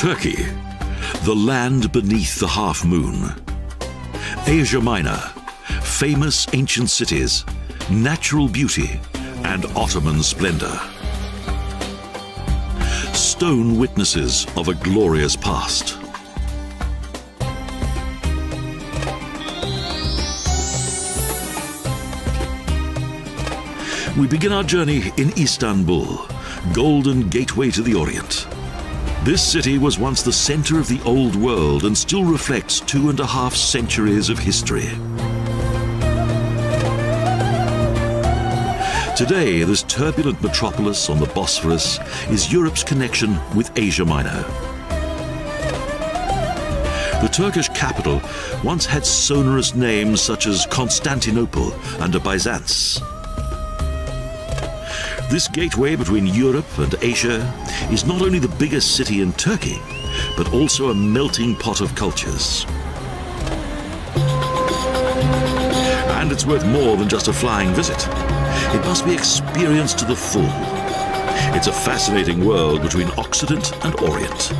Turkey, the land beneath the half-moon. Asia Minor, famous ancient cities, natural beauty, and Ottoman splendor. Stone witnesses of a glorious past. We begin our journey in Istanbul, golden gateway to the Orient. This city was once the center of the old world and still reflects 2.5 centuries of history. Today, this turbulent metropolis on the Bosphorus is Europe's connection with Asia Minor. The Turkish capital once had sonorous names such as Constantinople and Byzance. This gateway between Europe and Asia is not only the biggest city in Turkey, but also a melting pot of cultures. And it's worth more than just a flying visit. It must be experienced to the full. It's a fascinating world between Occident and Orient.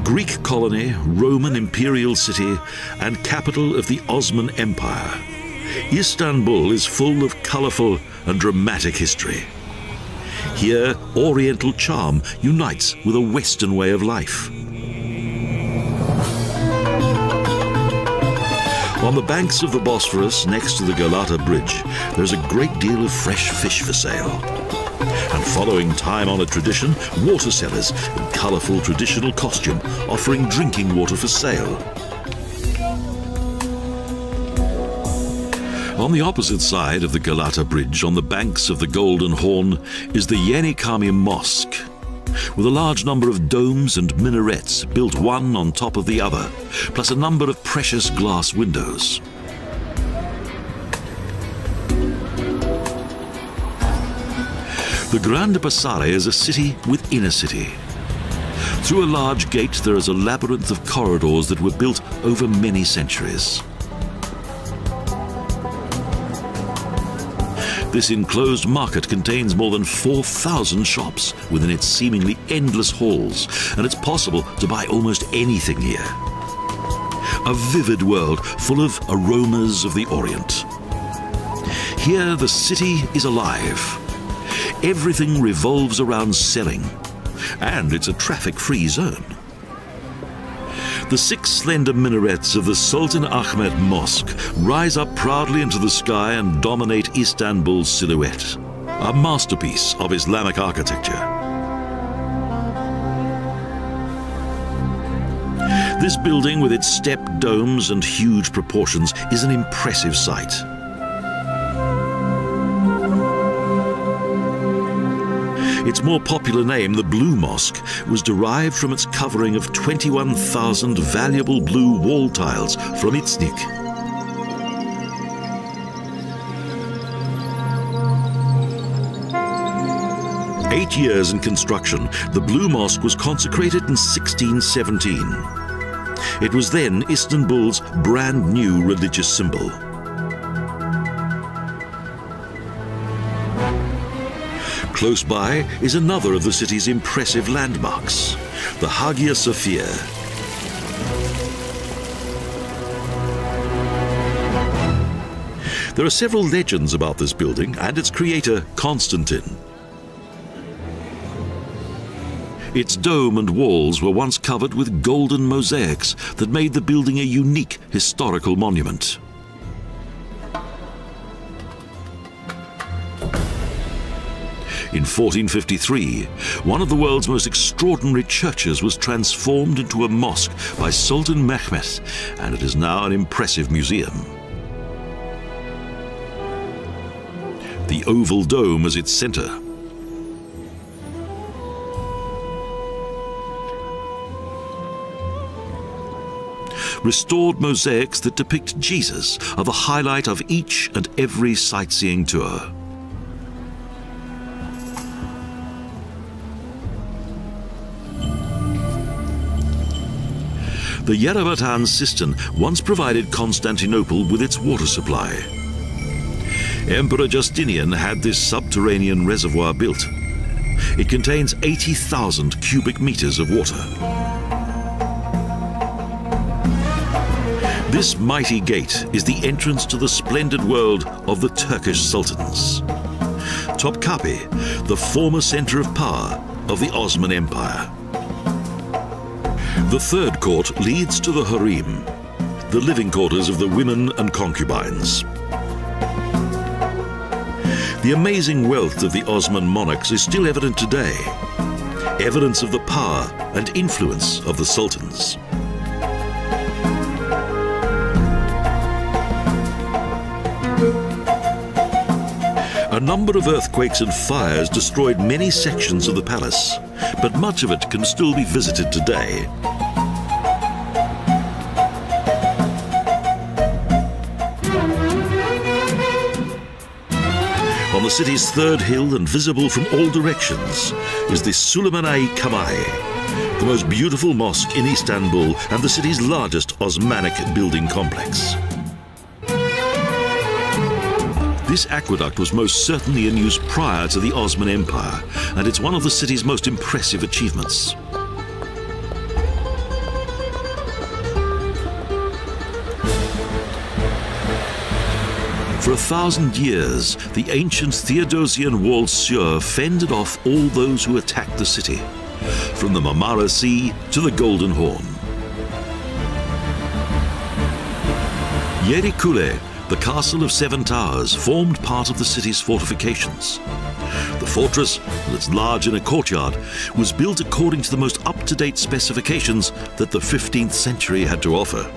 Greek colony, Roman imperial city, and capital of the Ottoman Empire, Istanbul is full of colorful and dramatic history. Here, Oriental charm unites with a Western way of life. On the banks of the Bosphorus, next to the Galata Bridge, there's a great deal of fresh fish for sale. And following time-honored tradition, water sellers in colorful traditional costume offering drinking water for sale. On the opposite side of the Galata Bridge, on the banks of the Golden Horn, is the Yeni Cami Mosque, with a large number of domes and minarets built one on top of the other, plus a number of precious glass windows. The Grand Basare is a city within a city. Through a large gate there is a labyrinth of corridors that were built over many centuries. This enclosed market contains more than 4,000 shops within its seemingly endless halls, and it's possible to buy almost anything here. A vivid world full of aromas of the Orient. Here the city is alive. Everything revolves around selling, and it's a traffic-free zone. The 6 slender minarets of the Sultan Ahmet Mosque rise up proudly into the sky and dominate Istanbul's silhouette, a masterpiece of Islamic architecture. This building, with its stepped domes and huge proportions, is an impressive sight. Its more popular name, the Blue Mosque, was derived from its covering of 21,000 valuable blue wall tiles from Iznik. Eight years in construction, the Blue Mosque was consecrated in 1617. It was then Istanbul's brand new religious symbol. Close by is another of the city's impressive landmarks, the Hagia Sophia. There are several legends about this building and its creator, Constantine. Its dome and walls were once covered with golden mosaics that made the building a unique historical monument. In 1453, one of the world's most extraordinary churches was transformed into a mosque by Sultan Mehmed, and it is now an impressive museum. The oval dome is its center. Restored mosaics that depict Jesus are the highlight of each and every sightseeing tour. The Yerebatan cistern once provided Constantinople with its water supply. Emperor Justinian had this subterranean reservoir built. It contains 80,000 cubic meters of water. This mighty gate is the entrance to the splendid world of the Turkish sultans. Topkapi, the former center of power of the Ottoman Empire. The third court leads to the harem, the living quarters of the women and concubines. The amazing wealth of the Ottoman monarchs is still evident today, evidence of the power and influence of the sultans. A number of earthquakes and fires destroyed many sections of the palace, but much of it can still be visited today. On the city's third hill and visible from all directions is the Yeni Cami, the most beautiful mosque in Istanbul and the city's largest Osmanic building complex. This aqueduct was most certainly in use prior to the Ottoman Empire, and it's one of the city's most impressive achievements. For 1,000 years, the ancient Theodosian walled Sur fended off all those who attacked the city, from the Marmaris Sea to the Golden Horn. Yeni Cami, the castle of 7 towers, formed part of the city's fortifications. The fortress, with its large inner courtyard, was built according to the most up-to-date specifications that the 15th century had to offer.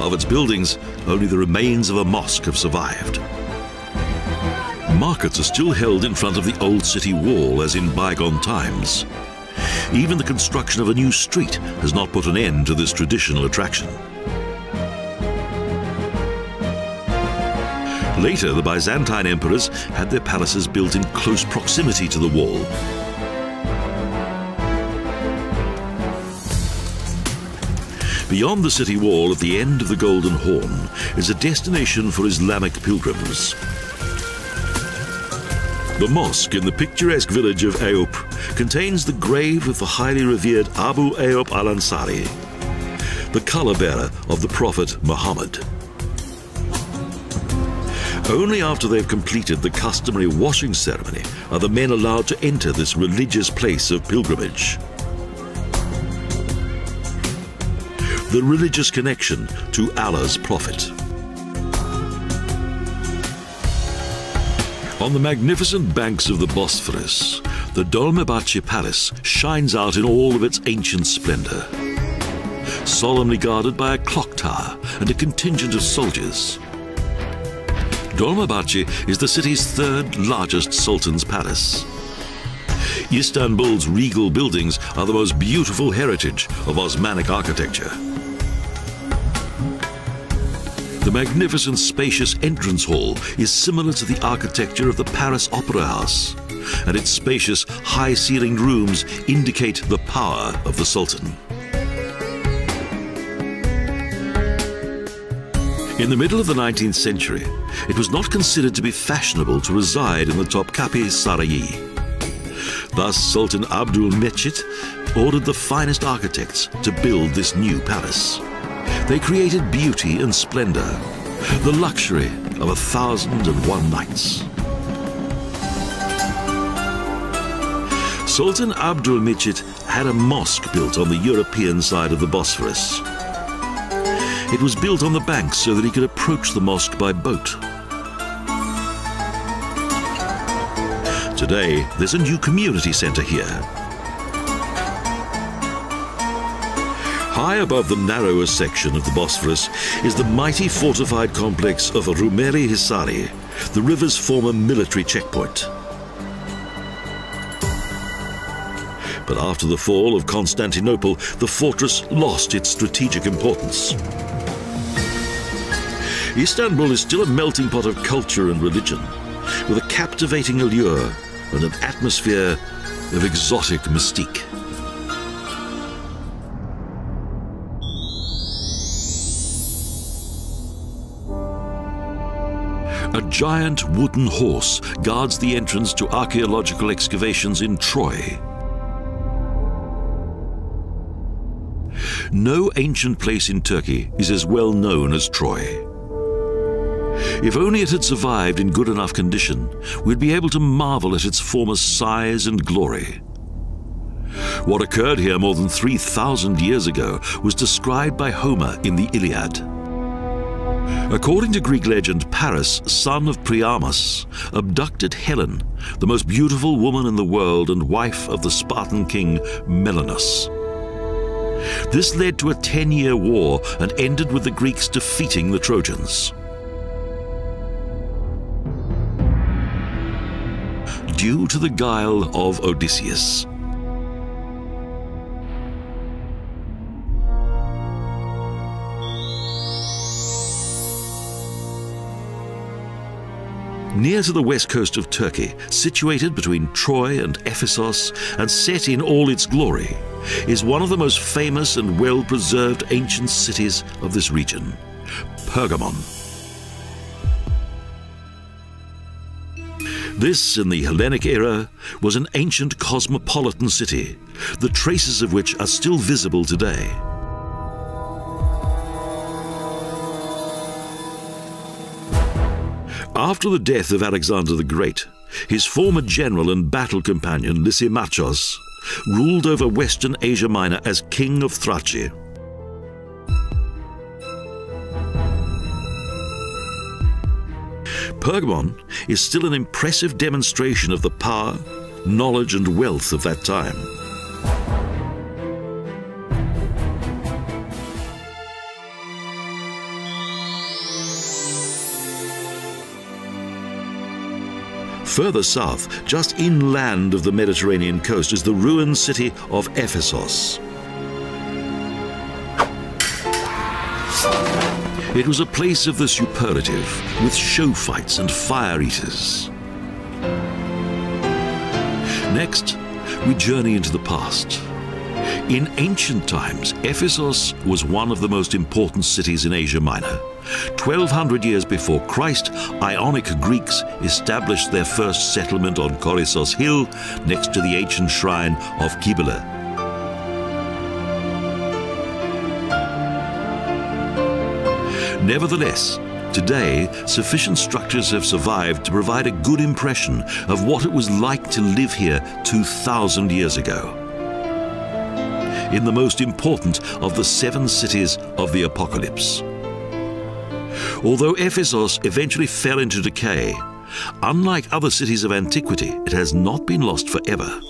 Of its buildings, only the remains of a mosque have survived. Markets are still held in front of the old city wall as in bygone times. Even the construction of a new street has not put an end to this traditional attraction. Later, the Byzantine emperors had their palaces built in close proximity to the wall. Beyond the city wall, at the end of the Golden Horn, is a destination for Islamic pilgrims. The mosque in the picturesque village of Eyüp contains the grave of the highly revered Abu Ayyub al-Ansari, the color-bearer of the Prophet Muhammad. Only after they've completed the customary washing ceremony are the men allowed to enter this religious place of pilgrimage. The religious connection to Allah's Prophet. On the magnificent banks of the Bosphorus, the Dolmabahce Palace shines out in all of its ancient splendor. Solemnly guarded by a clock tower and a contingent of soldiers. Dolmabahce is the city's third largest sultan's palace. Istanbul's regal buildings are the most beautiful heritage of Osmanic architecture. The magnificent spacious entrance hall is similar to the architecture of the Paris Opera House, and its spacious high-ceilinged rooms indicate the power of the Sultan. In the middle of the 19th century, it was not considered to be fashionable to reside in the Topkapi Sarayı. Thus, Sultan Abdülmecit ordered the finest architects to build this new palace. They created beauty and splendor, the luxury of 1,001 nights. Sultan Abdülmecit had a mosque built on the European side of the Bosphorus. It was built on the banks so that he could approach the mosque by boat. Today, there's a new community center here. High above the narrower section of the Bosphorus is the mighty fortified complex of Rumeli Hisari, the river's former military checkpoint. But after the fall of Constantinople, the fortress lost its strategic importance. Istanbul is still a melting pot of culture and religion, with a captivating allure and an atmosphere of exotic mystique. A giant wooden horse guards the entrance to archaeological excavations in Troy. No ancient place in Turkey is as well known as Troy. If only it had survived in good enough condition, we'd be able to marvel at its former size and glory. What occurred here more than 3,000 years ago was described by Homer in the Iliad. According to Greek legend, Paris, son of Priamus, abducted Helen, the most beautiful woman in the world and wife of the Spartan king Menelaus. This led to a 10-year war and ended with the Greeks defeating the Trojans. Due to the guile of Odysseus. Near to the west coast of Turkey, situated between Troy and Ephesos and set in all its glory, is one of the most famous and well-preserved ancient cities of this region, Pergamon. This, in the Hellenic era, was an ancient cosmopolitan city, the traces of which are still visible today. After the death of Alexander the Great, his former general and battle companion Lysimachos ruled over Western Asia Minor as King of Thrace. Pergamon is still an impressive demonstration of the power, knowledge and wealth of that time. Further south, just inland of the Mediterranean coast, is the ruined city of Ephesos. It was a place of the superlative, with show fights and fire eaters. Next, we journey into the past. In ancient times, Ephesos was one of the most important cities in Asia Minor. 1200 years before Christ, Ionic Greeks established their first settlement on Korissos Hill, next to the ancient shrine of Cybele. Nevertheless, today, sufficient structures have survived to provide a good impression of what it was like to live here 2,000 years ago. In the most important of the 7 cities of the Apocalypse. Although Ephesos eventually fell into decay, unlike other cities of antiquity, it has not been lost forever.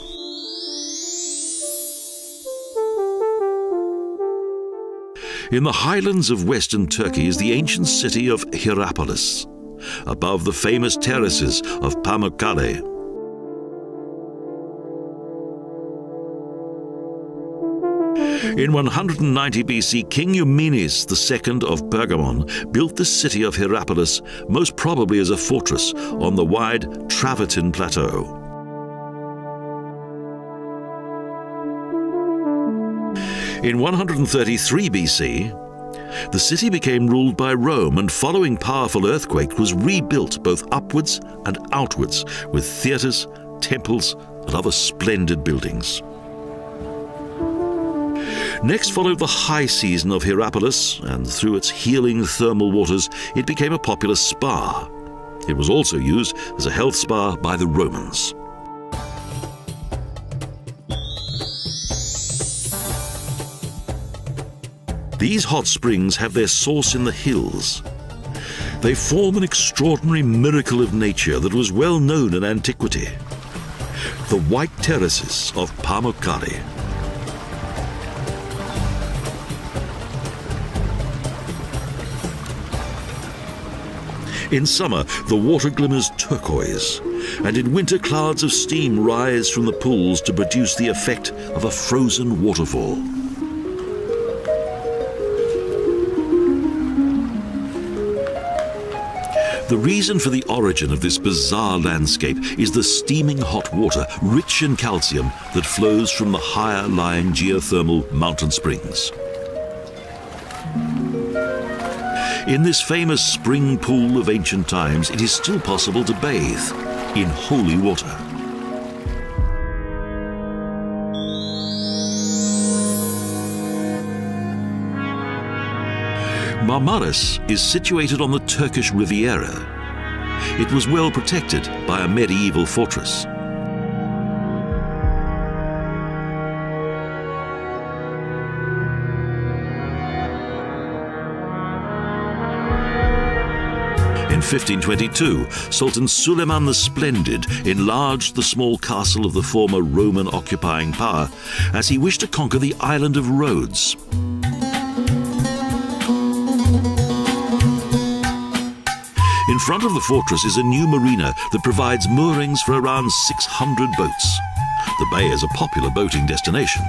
In the highlands of western Turkey is the ancient city of Hierapolis, above the famous terraces of Pamukkale. In 190 BC, King Eumenes II of Pergamon built the city of Hierapolis, most probably as a fortress, on the wide Travertine Plateau. In 133 BC, the city became ruled by Rome, and following powerful earthquake was rebuilt both upwards and outwards with theatres, temples and other splendid buildings. Next followed the high season of Hierapolis, and through its healing thermal waters it became a popular spa. It was also used as a health spa by the Romans. These hot springs have their source in the hills. They form an extraordinary miracle of nature that was well known in antiquity. The white terraces of Pamukkale. In summer, the water glimmers turquoise, and in winter clouds of steam rise from the pools to produce the effect of a frozen waterfall. The reason for the origin of this bizarre landscape is the steaming hot water, rich in calcium, that flows from the higher-lying geothermal mountain springs. In this famous spring pool of ancient times, it is still possible to bathe in holy water. Marmaris is situated on the Turkish Riviera. It was well protected by a medieval fortress. In 1522, Sultan Suleiman the Splendid enlarged the small castle of the former Roman occupying power as he wished to conquer the island of Rhodes. In front of the fortress is a new marina that provides moorings for around 600 boats. The bay is a popular boating destination.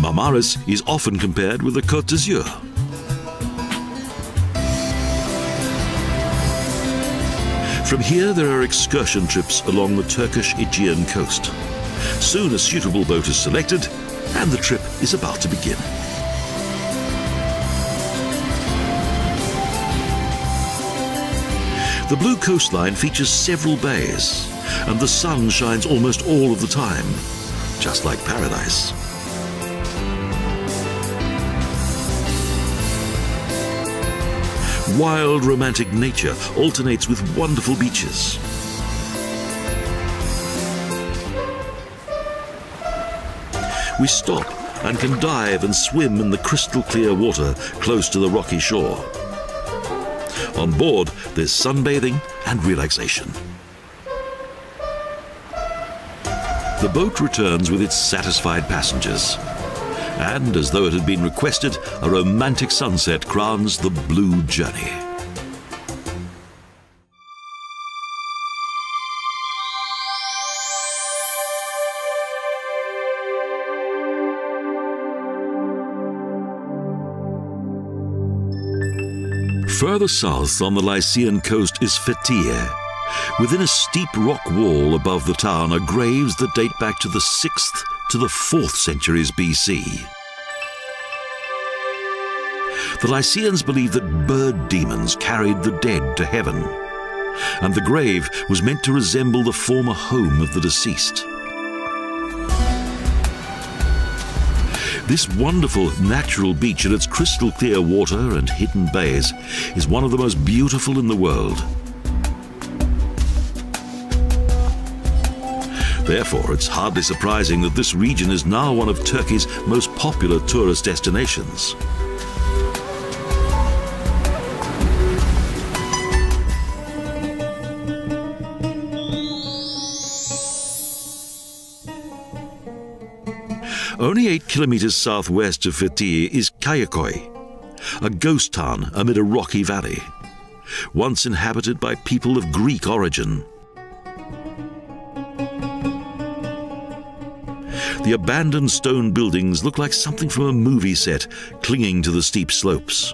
Marmaris is often compared with the Côte d'Azur. From here there are excursion trips along the Turkish Aegean coast. Soon a suitable boat is selected and the trip is about to begin. The blue coastline features several bays, and the sun shines almost all of the time, just like paradise. Wild, romantic nature alternates with wonderful beaches. We stop and can dive and swim in the crystal clear water close to the rocky shore. On board, there's sunbathing and relaxation. The boat returns with its satisfied passengers. And as though it had been requested, a romantic sunset crowns the blue journey. Further south on the Lycian coast is Fethiye. Within a steep rock wall above the town are graves that date back to the 6th to the 4th centuries BC. The Lycians believed that bird demons carried the dead to heaven, and the grave was meant to resemble the former home of the deceased. This wonderful natural beach and its crystal clear water and hidden bays is one of the most beautiful in the world. Therefore, it's hardly surprising that this region is now one of Turkey's most popular tourist destinations. Only 8 kilometers southwest of Fethiye is Kayaköy, a ghost town amid a rocky valley, once inhabited by people of Greek origin. The abandoned stone buildings look like something from a movie set, clinging to the steep slopes.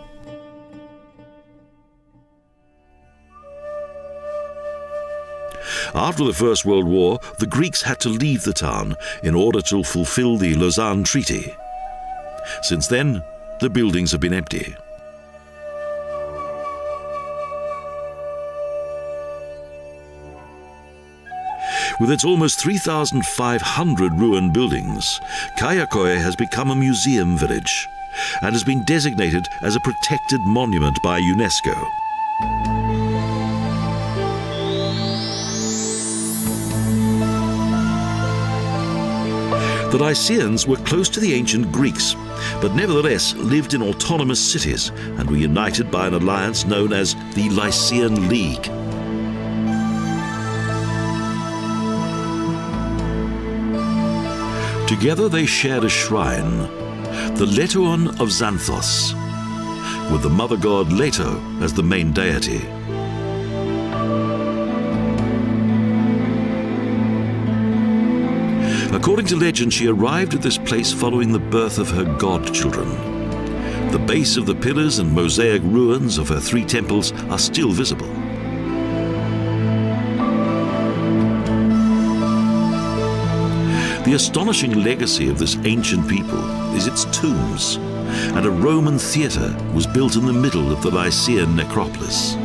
After the First World War, the Greeks had to leave the town in order to fulfill the Lausanne Treaty. Since then, the buildings have been empty. With its almost 3,500 ruined buildings, Kayaköy has become a museum village and has been designated as a protected monument by UNESCO. The Lycians were close to the ancient Greeks, but nevertheless lived in autonomous cities and were united by an alliance known as the Lycian League. Together they shared a shrine, the Letoon of Xanthos, with the mother god Leto as the main deity. According to legend, she arrived at this place following the birth of her godchildren. The base of the pillars and mosaic ruins of her 3 temples are still visible. The The astonishing legacy of this ancient people is its tombs, and a Roman theatre was built in the middle of the Lycian necropolis.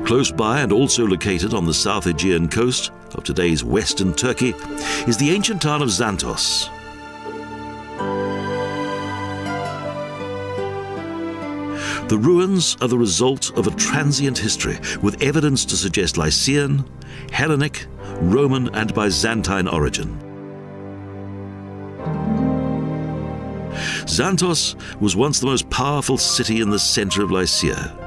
Close by, and also located on the South Aegean coast of today's western Turkey, is the ancient town of Xanthos. The ruins are the result of a transient history with evidence to suggest Lycian, Hellenic, Roman and Byzantine origin. Xanthos was once the most powerful city in the center of Lycia,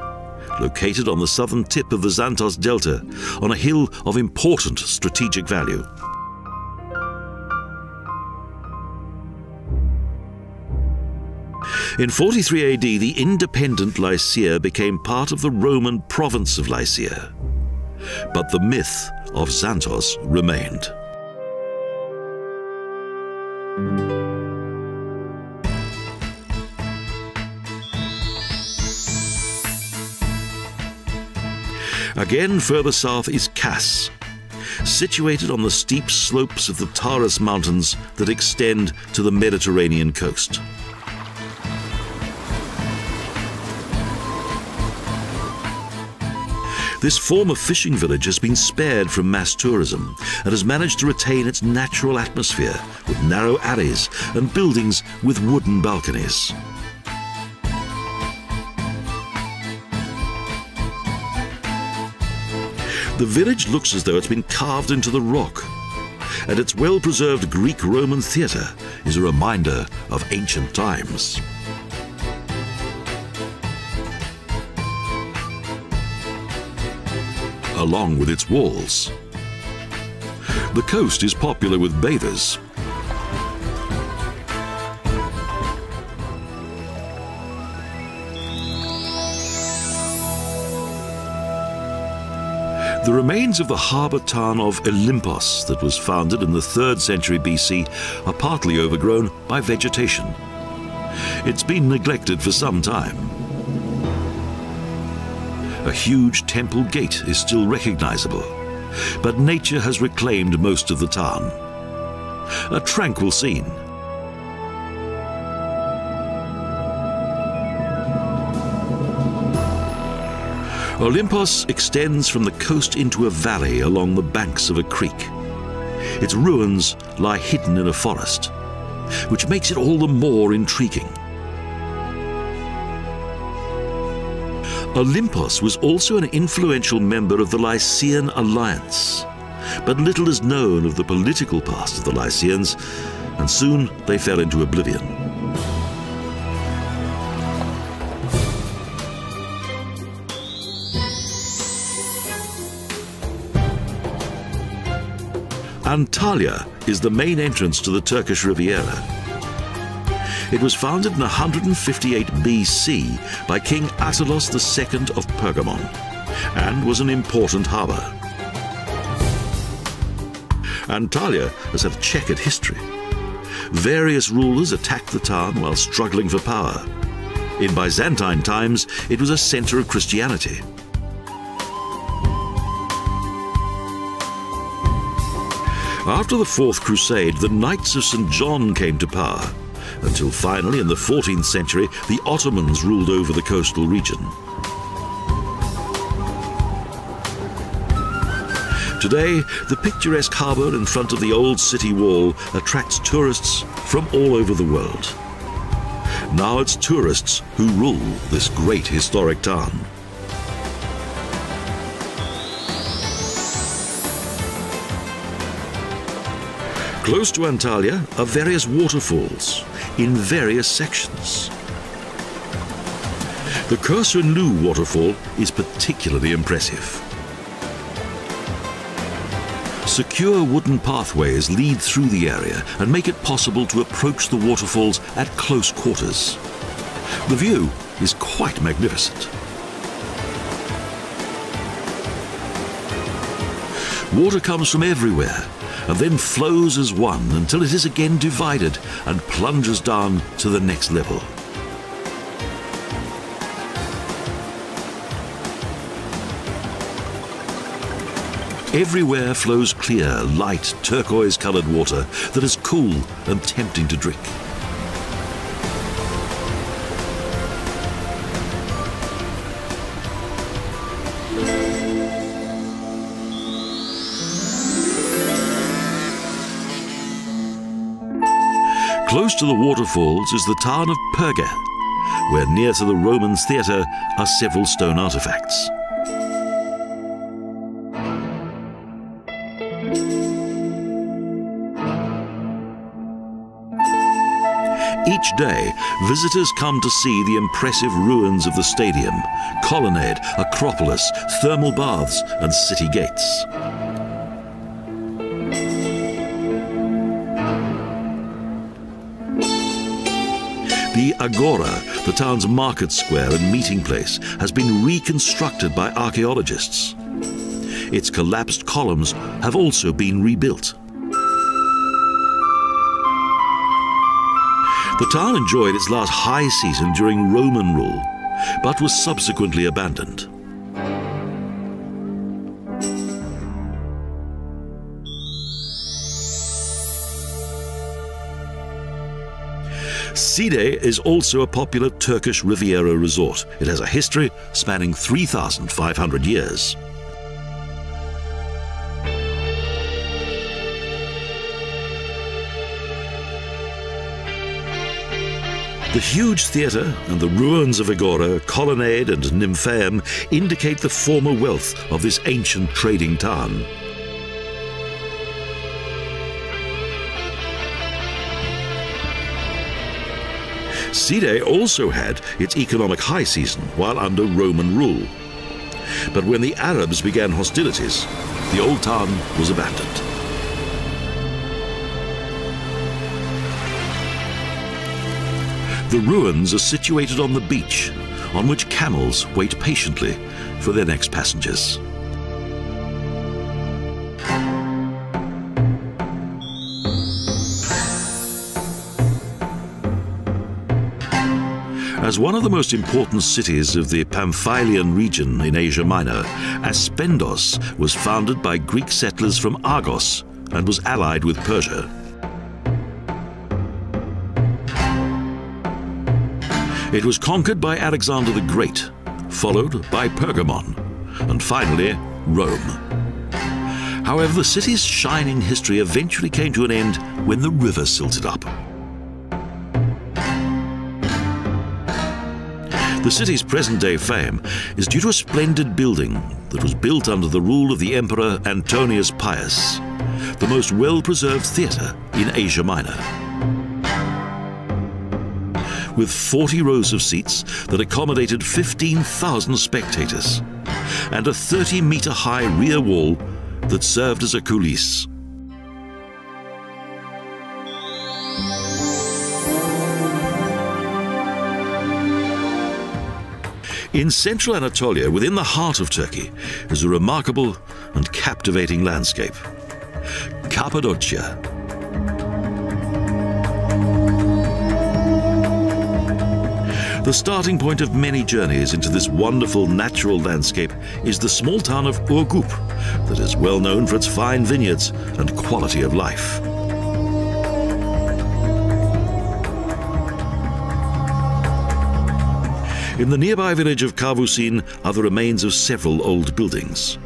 located on the southern tip of the Xanthos Delta on a hill of important strategic value. In 43 AD, the independent Lycia became part of the Roman province of Lycia, but the myth of Xanthos remained. Again, further south is Kas, situated on the steep slopes of the Taurus Mountains that extend to the Mediterranean coast. This former fishing village has been spared from mass tourism and has managed to retain its natural atmosphere with narrow alleys and buildings with wooden balconies. The village looks as though it's been carved into the rock, and its well-preserved Greek-Roman theatre is a reminder of ancient times. Along with its walls, the coast is popular with bathers. The remains of the harbour town of Olympos that was founded in the 3rd century BC are partly overgrown by vegetation. It's been neglected for some time. A huge temple gate is still recognizable, but nature has reclaimed most of the town. A tranquil scene. Olympos extends from the coast into a valley along the banks of a creek. Its ruins lie hidden in a forest, which makes it all the more intriguing. Olympos was also an influential member of the Lycian alliance, but little is known of the political past of the Lycians, and soon they fell into oblivion. Antalya is the main entrance to the Turkish Riviera. It was founded in 158 BC by King Attilos II of Pergamon and was an important harbour. Antalya has had a checkered history. Various rulers attacked the town while struggling for power. In Byzantine times, it was a centre of Christianity. After the Fourth Crusade, the Knights of St. John came to power, until finally, in the 14th century, the Ottomans ruled over the coastal region. Today, the picturesque harbour in front of the old city wall attracts tourists from all over the world. Now it's tourists who rule this great historic town. Close to Antalya are various waterfalls in various sections. The Kursunlu waterfall is particularly impressive. Secure wooden pathways lead through the area and make it possible to approach the waterfalls at close quarters. The view is quite magnificent. Water comes from everywhere and then flows as one until it is again divided and plunges down to the next level. Everywhere flows clear, light, turquoise-coloured water that is cool and tempting to drink. Close to the waterfalls is the town of Pergamon, where near to the Roman theatre are several stone artifacts. Each day, visitors come to see the impressive ruins of the stadium, colonnade, acropolis, thermal baths, and city gates. The Agora, the town's market square and meeting place, has been reconstructed by archaeologists. Its collapsed columns have also been rebuilt. The town enjoyed its last high season during Roman rule, but was subsequently abandoned. Side is also a popular Turkish Riviera resort. It has a history spanning 3,500 years. The huge theatre and the ruins of Agora, colonnade and nymphaeum indicate the former wealth of this ancient trading town. Side also had its economic high season while under Roman rule. But when the Arabs began hostilities, the old town was abandoned. The ruins are situated on the beach, on which camels wait patiently for their next passengers. As one of the most important cities of the Pamphylian region in Asia Minor, Aspendos was founded by Greek settlers from Argos and was allied with Persia. It was conquered by Alexander the Great, followed by Pergamon, and finally Rome. However, the city's shining history eventually came to an end when the river silted up. The city's present-day fame is due to a splendid building that was built under the rule of the Emperor Antonius Pius, the most well-preserved theatre in Asia Minor. With 40 rows of seats that accommodated 15,000 spectators, and a 30-meter-high rear wall that served as a coulisse. In central Anatolia, within the heart of Turkey, is a remarkable and captivating landscape: Cappadocia. The starting point of many journeys into this wonderful natural landscape is the small town of Urgup, that is well known for its fine vineyards and quality of life. In the nearby village of Kavusin are the remains of several old buildings,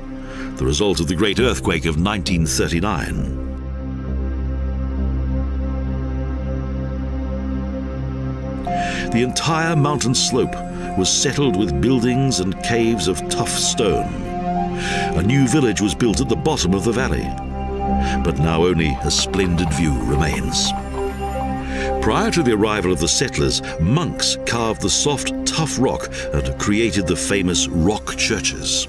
the result of the great earthquake of 1939. The entire mountain slope was settled with buildings and caves of tough stone. A new village was built at the bottom of the valley, but now only a splendid view remains. Prior to the arrival of the settlers, monks carved the soft, tough rock and created the famous rock churches.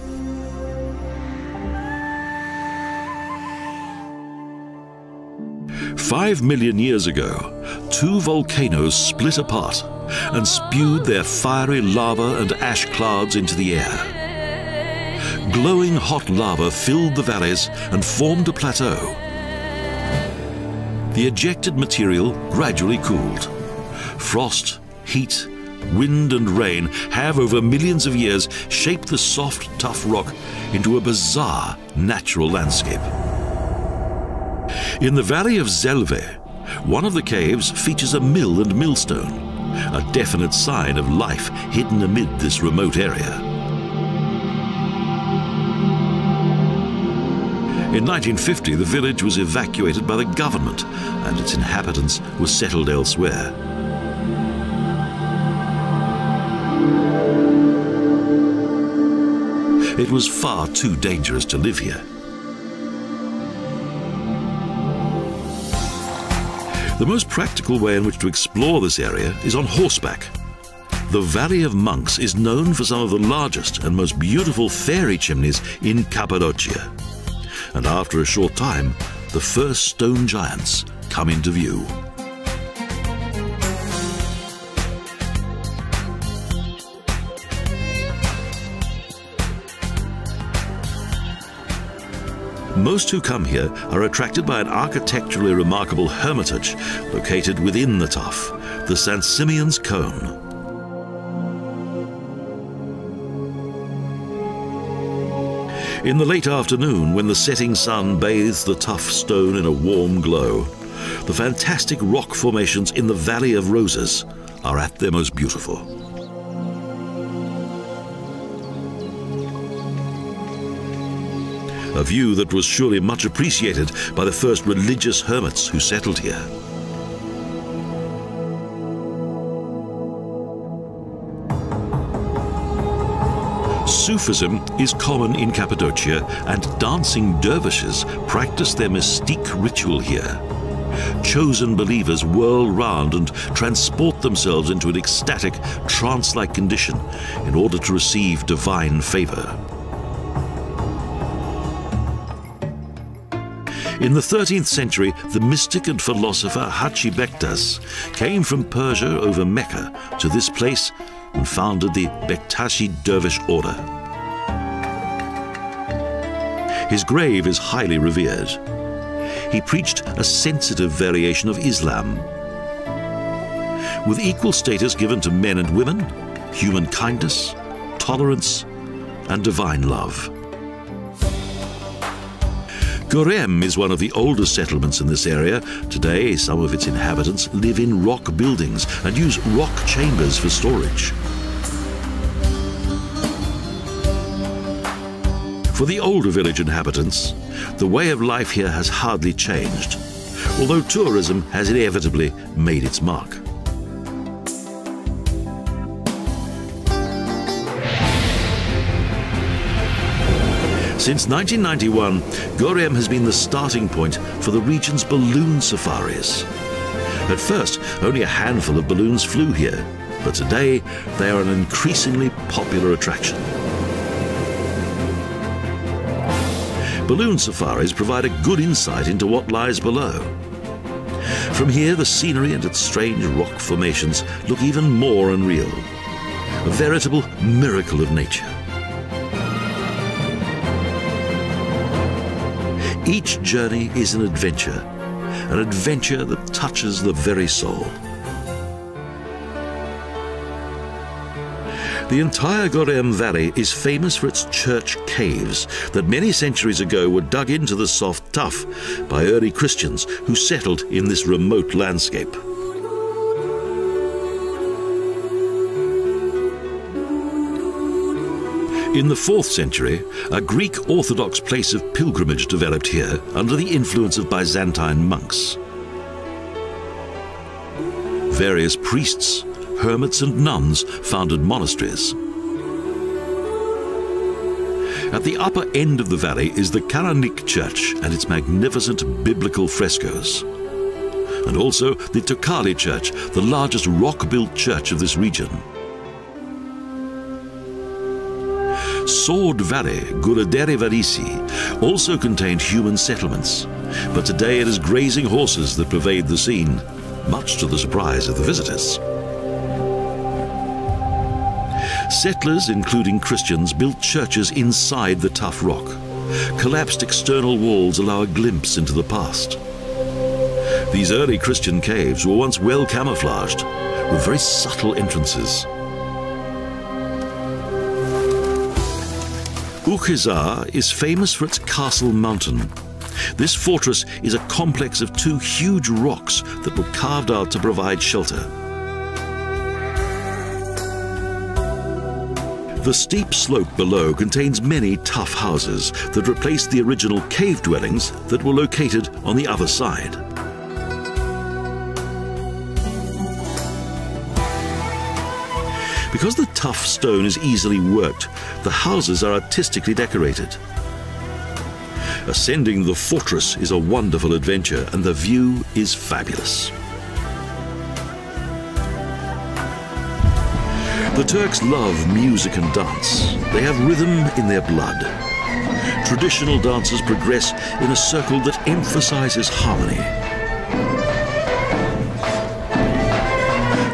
"5 million years ago, two volcanoes split apart and spewed their fiery lava and ash clouds into the air. Glowing hot lava filled the valleys and formed a plateau. The ejected material gradually cooled. Frost, heat, wind and rain have over millions of years shaped the soft, tough rock into a bizarre natural landscape. In the valley of Zelve, one of the caves features a mill and millstone, a definite sign of life hidden amid this remote area. In 1950, the village was evacuated by the government and its inhabitants were settled elsewhere. It was far too dangerous to live here. The most practical way in which to explore this area is on horseback. The Valley of Monks is known for some of the largest and most beautiful fairy chimneys in Cappadocia. And after a short time, the first stone giants come into view. Most who come here are attracted by an architecturally remarkable hermitage located within the tuff, the St. Simeon's Cone. In the late afternoon, when the setting sun bathes the tough stone in a warm glow, the fantastic rock formations in the Valley of Roses are at their most beautiful. A view that was surely much appreciated by the first religious hermits who settled here. Sufism is common in Cappadocia, and dancing dervishes practice their mystique ritual here. Chosen believers whirl round and transport themselves into an ecstatic, trance-like condition in order to receive divine favor. In the 13th century, the mystic and philosopher Hacı Bektaş came from Persia over Mecca to this place and founded the Bektashi Dervish order. His grave is highly revered. He preached a sensitive variation of Islam, with equal status given to men and women, human kindness, tolerance, and divine love. Görem is one of the oldest settlements in this area. Today, some of its inhabitants live in rock buildings and use rock chambers for storage. For the older village inhabitants, the way of life here has hardly changed, although tourism has inevitably made its mark. Since 1991, Görem has been the starting point for the region's balloon safaris. At first, only a handful of balloons flew here, but today they are an increasingly popular attraction. Balloon safaris provide a good insight into what lies below. From here, the scenery and its strange rock formations look even more unreal, a veritable miracle of nature. Each journey is an adventure that touches the very soul. The entire Görem Valley is famous for its church caves that many centuries ago were dug into the soft tuff by early Christians who settled in this remote landscape. In the 4th century, a Greek Orthodox place of pilgrimage developed here under the influence of Byzantine monks. Various priests, hermits and nuns founded monasteries. At the upper end of the valley is the Hellenic church and its magnificent biblical frescoes. And also the Tokali church, the largest rock-built church of this region. Sword Valley, Guladeri Vadisi, also contained human settlements, but today it is grazing horses that pervade the scene, much to the surprise of the visitors. Settlers, including Christians, built churches inside the tough rock. Collapsed external walls allow a glimpse into the past. These early Christian caves were once well camouflaged, with very subtle entrances. Ukhisar is famous for its castle mountain. This fortress is a complex of two huge rocks that were carved out to provide shelter. The steep slope below contains many tough houses that replaced the original cave dwellings that were located on the other side. Because the tough stone is easily worked, the houses are artistically decorated. Ascending the fortress is a wonderful adventure, and the view is fabulous. The Turks love music and dance. They have rhythm in their blood. Traditional dances progress in a circle that emphasizes harmony.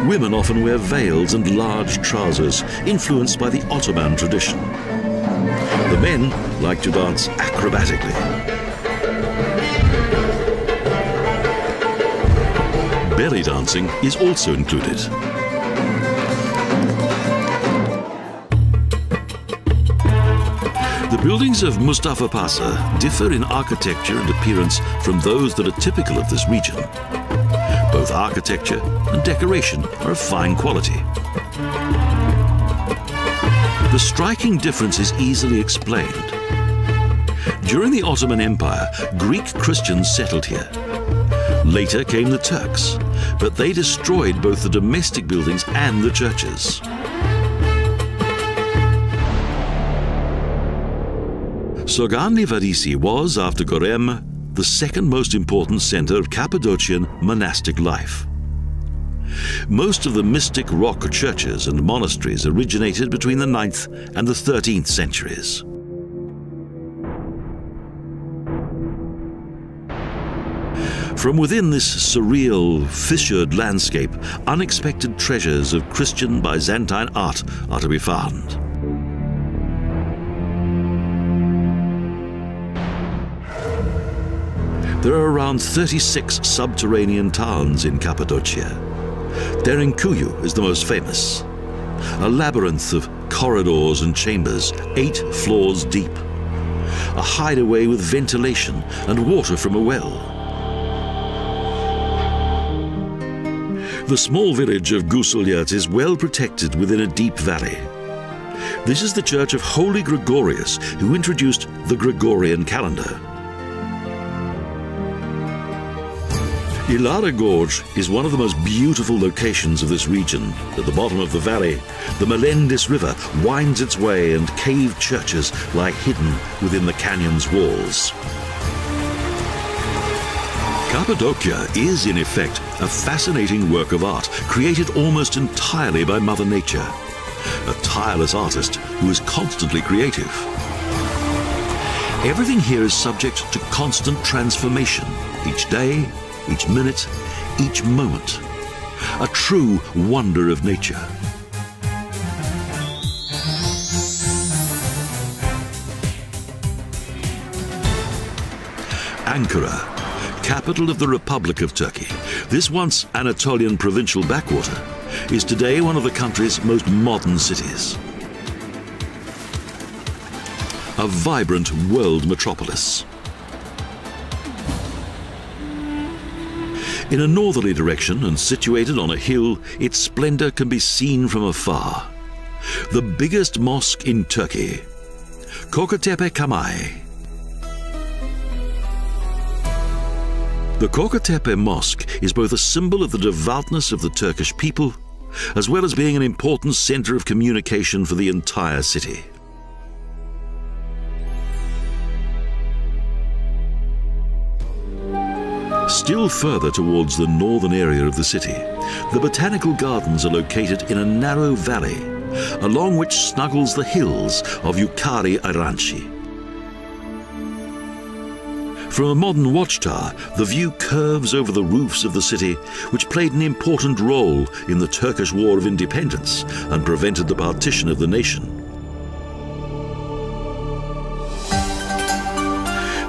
Women often wear veils and large trousers, influenced by the Ottoman tradition. The men like to dance acrobatically. Belly dancing is also included. The buildings of Mustafa Pasha differ in architecture and appearance from those that are typical of this region. Both architecture and decoration are of fine quality. The striking difference is easily explained. During the Ottoman Empire, Greek Christians settled here. Later came the Turks, but they destroyed both the domestic buildings and the churches. Soganli Vadisi was, after Göreme, the second most important center of Cappadocian monastic life. Most of the mystic rock churches and monasteries originated between the 9th and the 13th centuries. From within this surreal, fissured landscape, unexpected treasures of Christian Byzantine art are to be found. There are around 36 subterranean towns in Cappadocia. Derinkuyu is the most famous. A labyrinth of corridors and chambers, 8 floors deep. A hideaway with ventilation and water from a well. The small village of Gusulyat is well protected within a deep valley. This is the church of Holy Gregorius, who introduced the Gregorian calendar. Ilara Gorge is one of the most beautiful locations of this region. At the bottom of the valley, the Melendis River winds its way and cave churches lie hidden within the canyon's walls. Cappadocia is, in effect, a fascinating work of art created almost entirely by Mother Nature. A tireless artist who is constantly creative. Everything here is subject to constant transformation, each day, each minute, each moment. A true wonder of nature. Ankara, capital of the Republic of Turkey, this once Anatolian provincial backwater, is today one of the country's most modern cities. A vibrant world metropolis. In a northerly direction and situated on a hill, its splendor can be seen from afar. The biggest mosque in Turkey, Kocatepe Camii. The Kocatepe Mosque is both a symbol of the devoutness of the Turkish people, as well as being an important center of communication for the entire city. Still further towards the northern area of the city, the botanical gardens are located in a narrow valley, along which snuggles the hills of Yukarı Aranci. From a modern watchtower, the view curves over the roofs of the city, which played an important role in the Turkish War of Independence and prevented the partition of the nation.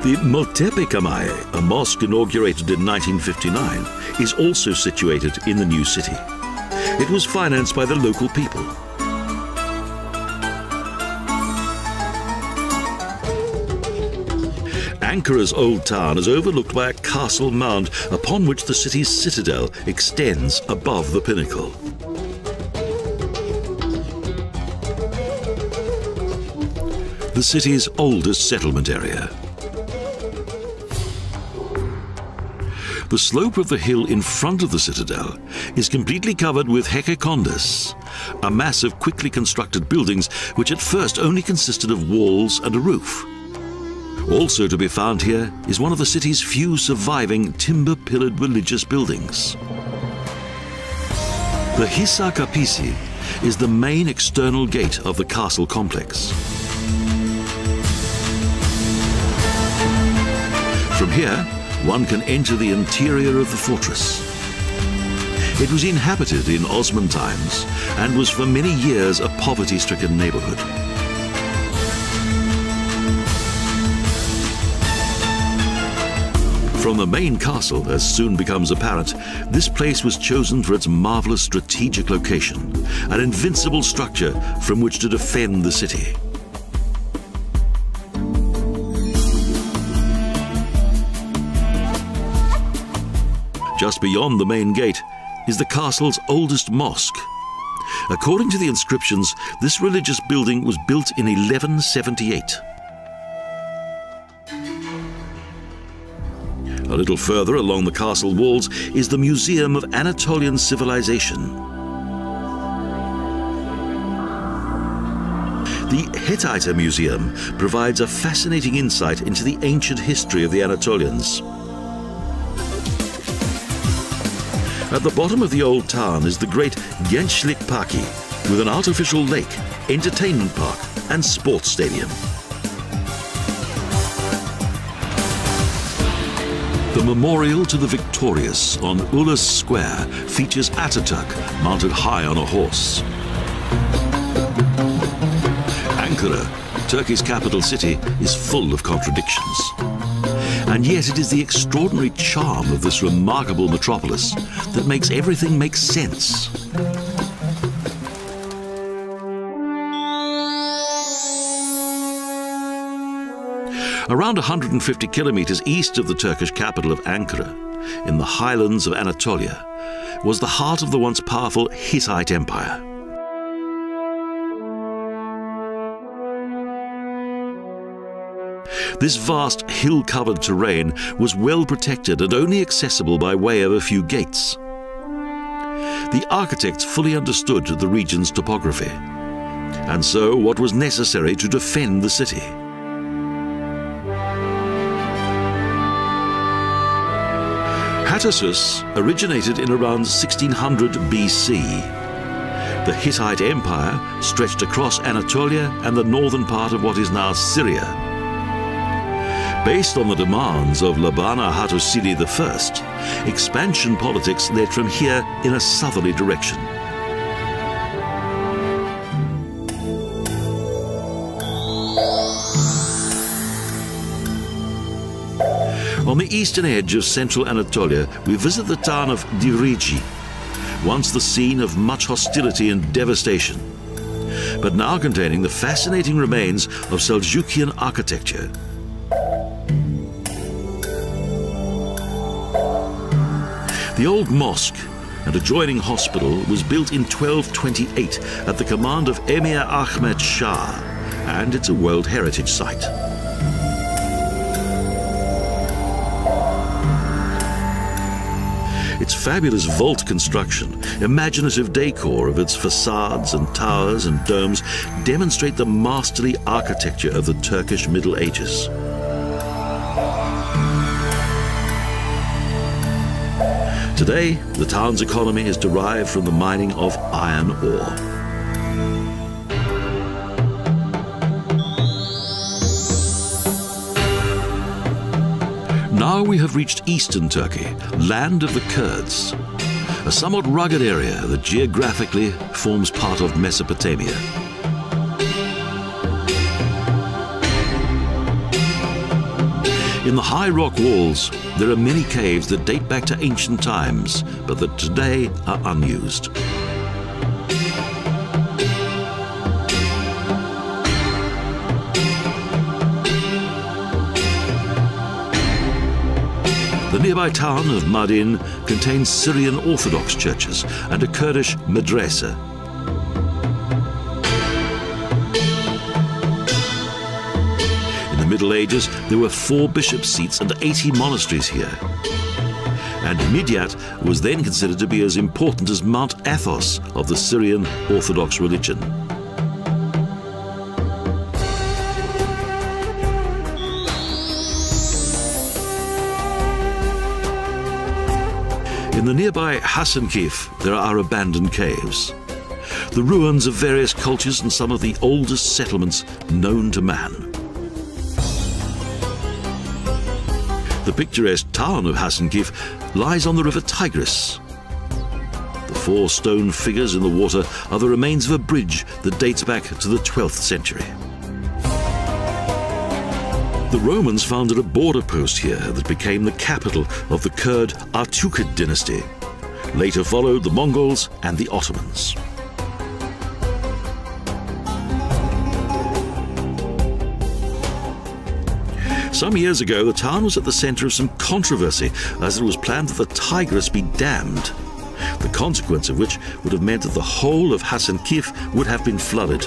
The Motepe Camii, a mosque inaugurated in 1959, is also situated in the new city. It was financed by the local people. Ankara's old town is overlooked by a castle mound upon which the city's citadel extends above the pinnacle. The city's oldest settlement area. The slope of the hill in front of the citadel is completely covered with hecakondas, a mass of quickly constructed buildings which at first only consisted of walls and a roof. Also to be found here is one of the city's few surviving timber-pillared religious buildings. The Hisa Kapisi is the main external gate of the castle complex. From here, one can enter the interior of the fortress. It was inhabited in Osman times and was for many years a poverty-stricken neighborhood. From the main castle, as soon becomes apparent, this place was chosen for its marvelous strategic location, an invincible structure from which to defend the city. Just beyond the main gate is the castle's oldest mosque. According to the inscriptions, this religious building was built in 1178. A little further along the castle walls is the Museum of Anatolian Civilization. The Hittite Museum provides a fascinating insight into the ancient history of the Anatolians. At the bottom of the old town is the great Gençlik Parki, with an artificial lake, entertainment park and sports stadium. The memorial to the victorious on Ulus Square features Ataturk mounted high on a horse. Ankara, Turkey's capital city, is full of contradictions. And yet it is the extraordinary charm of this remarkable metropolis that makes everything make sense. Around 150 kilometers east of the Turkish capital of Ankara, in the highlands of Anatolia, was the heart of the once powerful Hittite Empire. This vast hill-covered terrain was well protected and only accessible by way of a few gates. The architects fully understood the region's topography, and so what was necessary to defend the city. Hattusas originated in around 1600 BC. The Hittite Empire stretched across Anatolia and the northern part of what is now Syria. Based on the demands of Labana Hattusili I, expansion politics led from here in a southerly direction. On the eastern edge of central Anatolia, we visit the town of Diriji, once the scene of much hostility and devastation, but now containing the fascinating remains of Seljukian architecture. The old mosque and adjoining hospital was built in 1228 at the command of Emir Ahmed Shah, and it's a World Heritage Site. Its fabulous vault construction, imaginative decor of its facades and towers and domes demonstrate the masterly architecture of the Turkish Middle Ages. Today, the town's economy is derived from the mining of iron ore. Now we have reached eastern Turkey, land of the Kurds, a somewhat rugged area that geographically forms part of Mesopotamia. In the high rock walls, there are many caves that date back to ancient times, but that today are unused. nearby town of Mardin contains Syrian Orthodox churches and a Kurdish madrasa. In the Middle Ages, there were 4 bishop seats and 80 monasteries here. And Midyat was then considered to be as important as Mount Athos of the Syrian Orthodox religion. In the nearby Hasankeyf, there are abandoned caves, the ruins of various cultures and some of the oldest settlements known to man. The picturesque town of Hasankeyf lies on the river Tigris. The 4 stone figures in the water are the remains of a bridge that dates back to the 12th century. The Romans founded a border post here that became the capital of the Kurd Artukid dynasty. Later followed the Mongols and the Ottomans. Some years ago, the town was at the center of some controversy as it was planned that the Tigris be dammed, the consequence of which would have meant that the whole of Hasankeyf would have been flooded.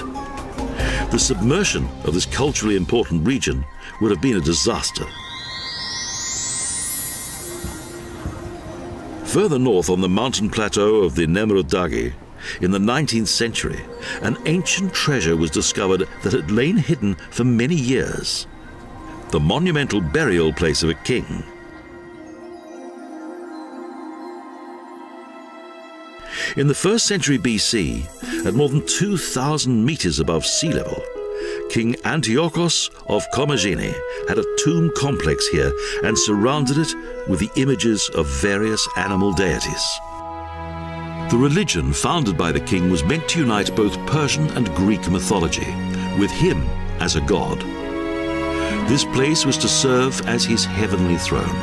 The submersion of this culturally important region would have been a disaster. Further north on the mountain plateau of the Nemrudagi, in the 19th century, an ancient treasure was discovered that had lain hidden for many years. The monumental burial place of a king. In the 1st century BC, at more than 2,000 meters above sea level, King Antiochus of Commagene had a tomb complex here and surrounded it with the images of various animal deities. The religion founded by the king was meant to unite both Persian and Greek mythology, with him as a god. This place was to serve as his heavenly throne.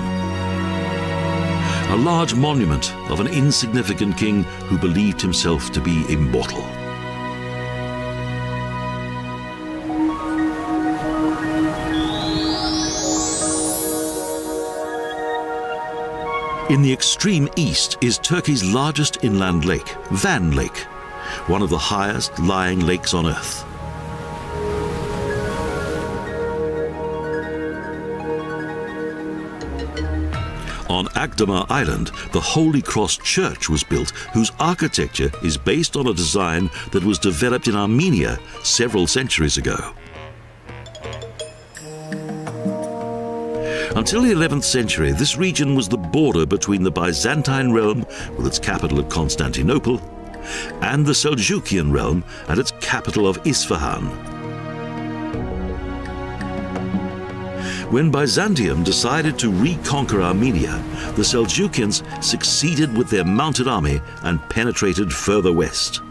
A large monument of an insignificant king who believed himself to be immortal. In the extreme east is Turkey's largest inland lake, Van Lake, one of the highest lying lakes on Earth. On Akdamar Island, the Holy Cross Church was built, whose architecture is based on a design that was developed in Armenia several centuries ago. Until the 11th century, this region was the border between the Byzantine realm, with its capital at Constantinople, and the Seljukian realm at its capital of Isfahan. When Byzantium decided to reconquer Armenia, the Seljukians succeeded with their mounted army and penetrated further west.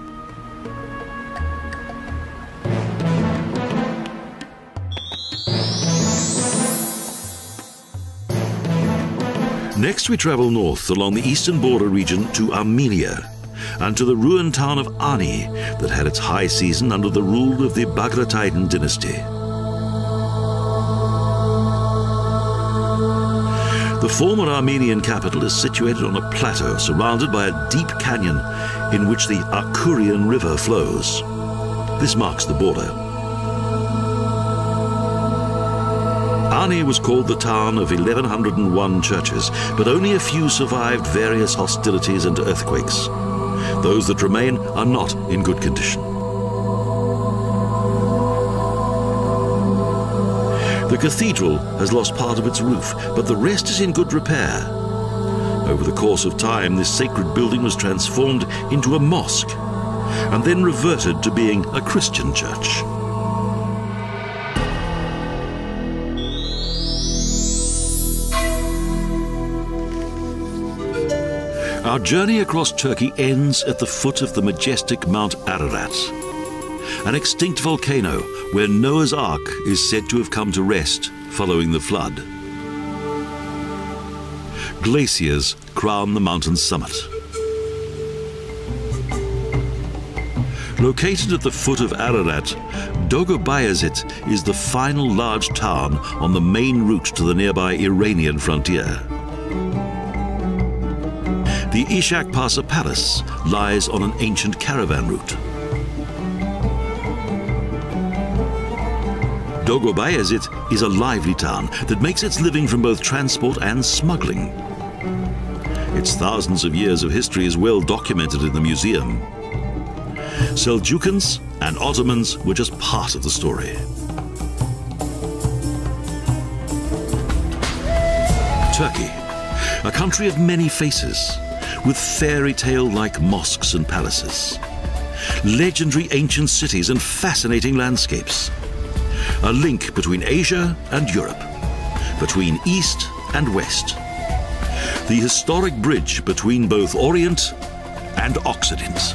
Next we travel north along the eastern border region to Armenia and to the ruined town of Ani that had its high season under the rule of the Bagratidin dynasty. The former Armenian capital is situated on a plateau surrounded by a deep canyon in which the Akurian River flows. This marks the border. Ani was called the town of 1101 churches, but only a few survived various hostilities and earthquakes. Those that remain are not in good condition. The cathedral has lost part of its roof, but the rest is in good repair. Over the course of time, this sacred building was transformed into a mosque, and then reverted to being a Christian church. Our journey across Turkey ends at the foot of the majestic Mount Ararat, an extinct volcano where Noah's Ark is said to have come to rest following the flood. Glaciers crown the mountain's summit. Located at the foot of Ararat, Dogobayazit is the final large town on the main route to the nearby Iranian frontier. The Ishak Pasa Palace lies on an ancient caravan route. Doğu is a lively town that makes its living from both transport and smuggling. Its thousands of years of history is well documented in the museum. Seljukians and Ottomans were just part of the story. Turkey, a country of many faces, with fairy tale-like mosques and palaces, legendary ancient cities and fascinating landscapes. A link between Asia and Europe, between East and West. The historic bridge between both Orient and Occident.